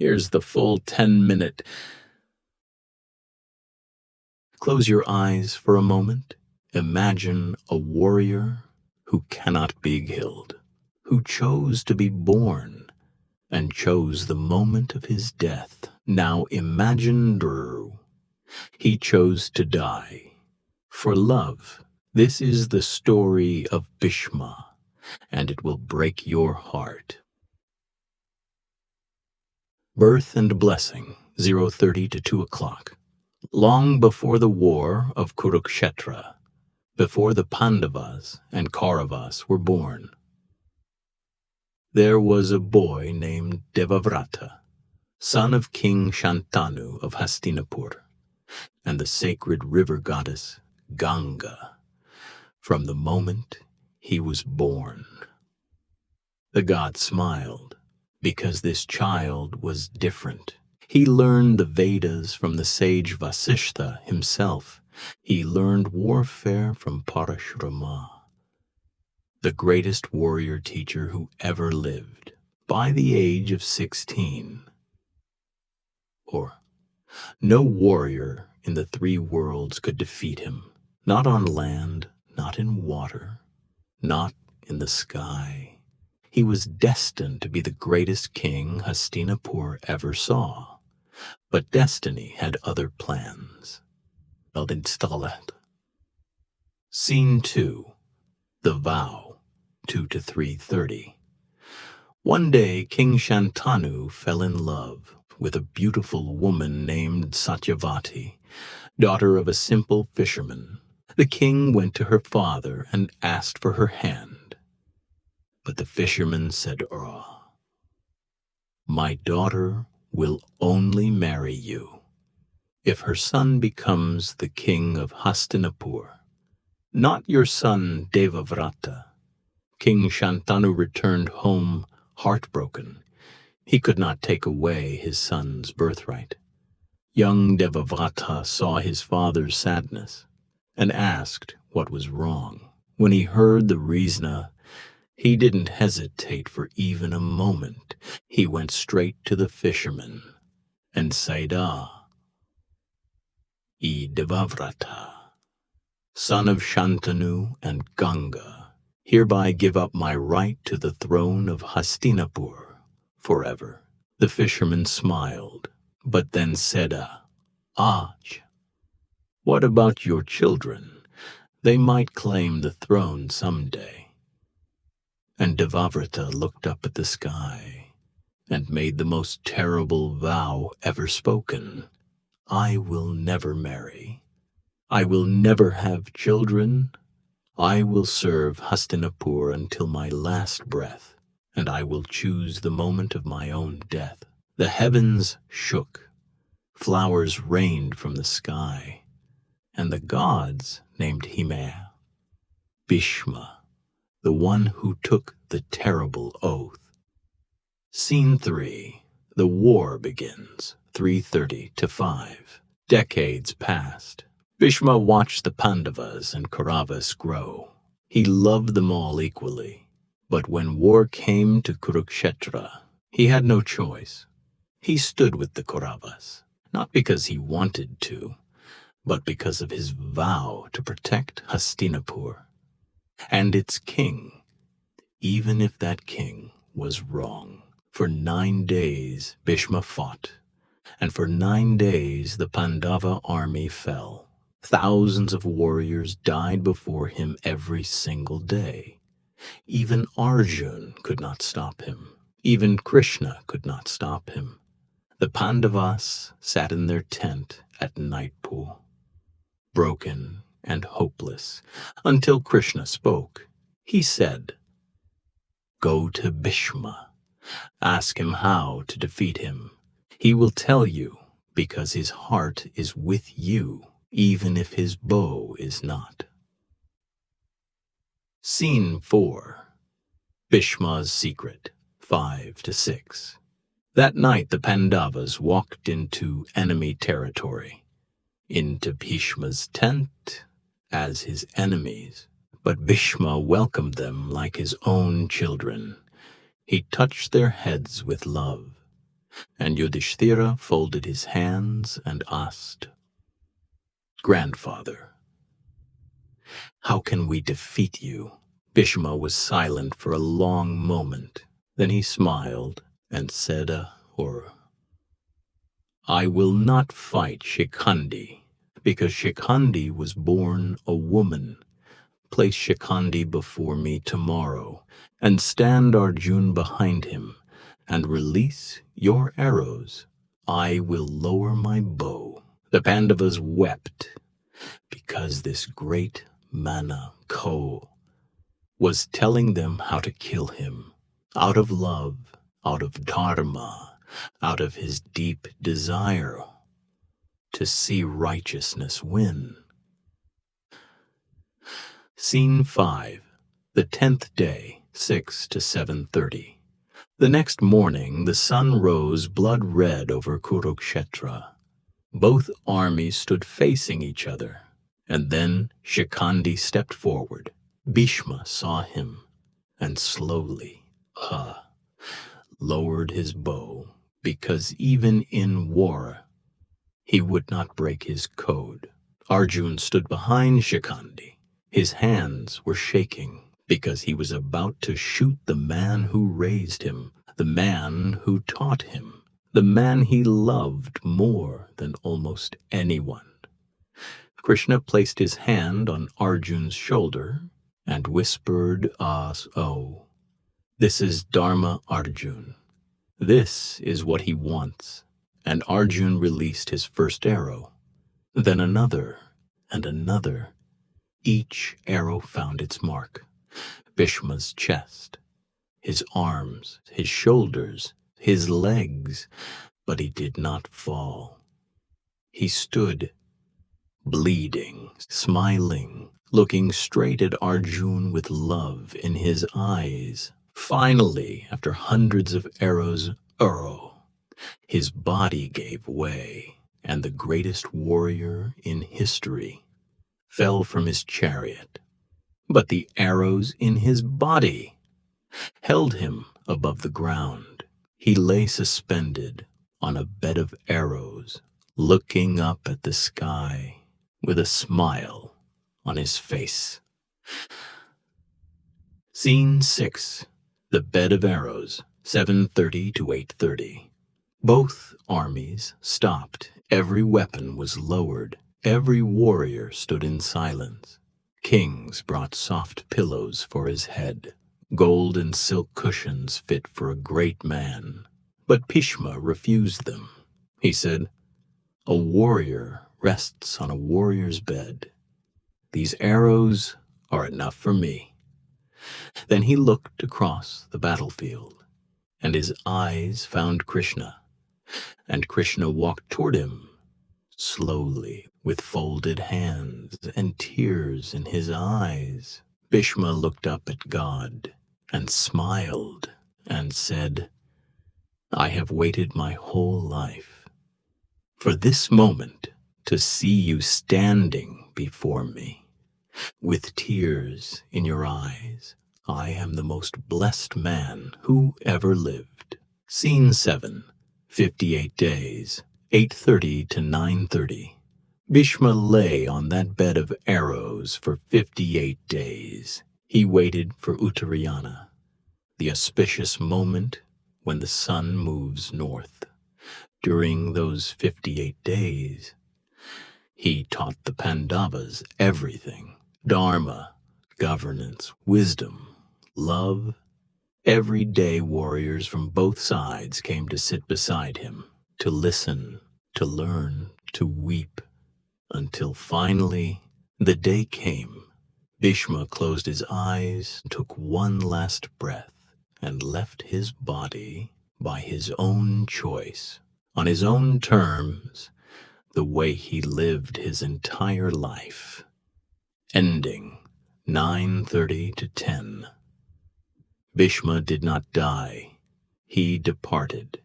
Here's the full 10-minute. Close your eyes for a moment. Imagine a warrior who cannot be killed, who chose to be born and chose the moment of his death. Now imagine Drew. He chose to die for love. This is the story of Bhishma, and it will break your heart. Birth and blessing, 0:30 to 2 o'clock. Long before the war of Kurukshetra, before the Pandavas and Kauravas were born, there was a boy named Devavrata, son of King Shantanu of Hastinapur, and the sacred river goddess Ganga, from the moment he was born. The god smiled, because this child was different. He learned the Vedas from the sage Vasishtha himself. He learned warfare from Parashurama, the greatest warrior teacher who ever lived, by the age of 16. Or, no warrior in the three worlds could defeat him, not on land, not in water, not in the sky. He was destined to be the greatest king Hastinapur ever saw. But destiny had other plans. Scene 2. The Vow, 2 to 3:30. One day King Shantanu fell in love with a beautiful woman named Satyavati, daughter of a simple fisherman. The king went to her father and asked for her hand. But the fisherman said, "My daughter will only marry you if her son becomes the king of Hastinapur, not your son Devavrata." King Shantanu returned home heartbroken. He could not take away his son's birthright. Young Devavrata saw his father's sadness and asked what was wrong. When he heard the reason, he didn't hesitate for even a moment. He went straight to the fisherman and said, Devavrata, son of Shantanu and Ganga, hereby give up my right to the throne of Hastinapur forever." The fisherman smiled, but then said, "What about your children? They might claim the throne someday." And Devavrata looked up at the sky and made the most terrible vow ever spoken. "I will never marry. I will never have children. I will serve Hastinapur until my last breath, and I will choose the moment of my own death." The heavens shook, flowers rained from the sky, and the gods named Himaya, Bhishma, the one who took the terrible oath. Scene 3. The war begins, 3:30 to 5. Decades passed. Bhishma watched the Pandavas and Kauravas grow. He loved them all equally. But when war came to Kurukshetra, he had no choice. He stood with the Kauravas, not because he wanted to, but because of his vow to protect Hastinapur and its king, even if that king was wrong. For 9 days Bhishma fought, and for 9 days the Pandava army fell. Thousands of warriors died before him every single day. Even Arjun could not stop him. Even Krishna could not stop him. The Pandavas sat in their tent at Nightpool, broken and hopeless, until Krishna spoke. He said, "Go to Bhishma. Ask him how to defeat him. He will tell you, because his heart is with you, even if his bow is not." Scene 4. Bhishma's Secret, 5 to 6. That night the Pandavas walked into enemy territory, into Bhishma's tent as his enemies. But Bhishma welcomed them like his own children. He touched their heads with love. And Yudhishthira folded his hands and asked, "Grandfather, how can we defeat you?" Bhishma was silent for a long moment. Then he smiled and said, "I will not fight Shikhandi, because Shikhandi was born a woman. Place Shikhandi before me tomorrow, and stand Arjun behind him, and release your arrows. I will lower my bow." The Pandavas wept, because this great Mana Ko was telling them how to kill him, out of love, out of Dharma, out of his deep desire to see righteousness win. Scene 5. The 10th day, 6 to 7:30. The next morning the sun rose blood red over Kurukshetra. Both armies stood facing each other, and then Shikhandi stepped forward. Bhishma saw him, and slowly, lowered his bow, because even in war, he would not break his code. Arjun stood behind Shikhandi. His hands were shaking, because he was about to shoot the man who raised him, the man who taught him, the man he loved more than almost anyone. Krishna placed his hand on Arjun's shoulder and whispered, "Oh, this is Dharma Arjun. This is what he wants." And Arjun released his first arrow, then another and another. Each arrow found its mark: Bhishma's chest, his arms, his shoulders, his legs, but he did not fall. He stood, bleeding, smiling, looking straight at Arjun with love in his eyes. Finally, after hundreds of arrows, his body gave way, and the greatest warrior in history fell from his chariot. But the arrows in his body held him above the ground. He lay suspended on a bed of arrows, looking up at the sky with a smile on his face. Scene 6. The bed of arrows, 7:30 to 8:30. Both armies stopped. Every weapon was lowered. Every warrior stood in silence. Kings brought soft pillows for his head, gold and silk cushions fit for a great man. But Bhishma refused them. He said, "A warrior rests on a warrior's bed. These arrows are enough for me." Then he looked across the battlefield, and his eyes found Krishna. And Krishna walked toward him, slowly, with folded hands and tears in his eyes. Bhishma looked up at God and smiled and said, "I have waited my whole life for this moment to see you standing before me, with tears in your eyes. I am the most blessed man who ever lived." Scene 7. 58 days, 8:30 to 9:30. Bhishma lay on that bed of arrows for 58 days. He waited for Uttarayana, the auspicious moment when the sun moves north. During those 58 days, he taught the Pandavas everything: Dharma, governance, wisdom, love. Every day warriors from both sides came to sit beside him, to listen, to learn, to weep, until finally the day came. Bhishma closed his eyes, took one last breath, and left his body by his own choice, on his own terms, the way he lived his entire life. Ending 9:30 to 10. Bhishma did not die. He departed.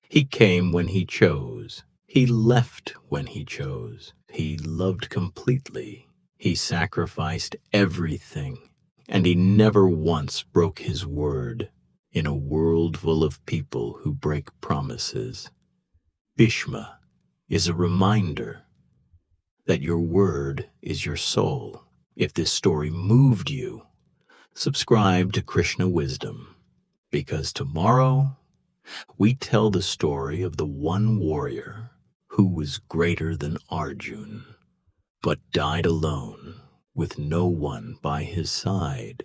He came when he chose. He left when he chose. He loved completely. He sacrificed everything, and he never once broke his word. In a world full of people who break promises, Bhishma is a reminder that your word is your soul. If this story moved you, subscribe to Krishna Wisdom, because tomorrow we tell the story of the one warrior who was greater than Arjun, but died alone with no one by his side.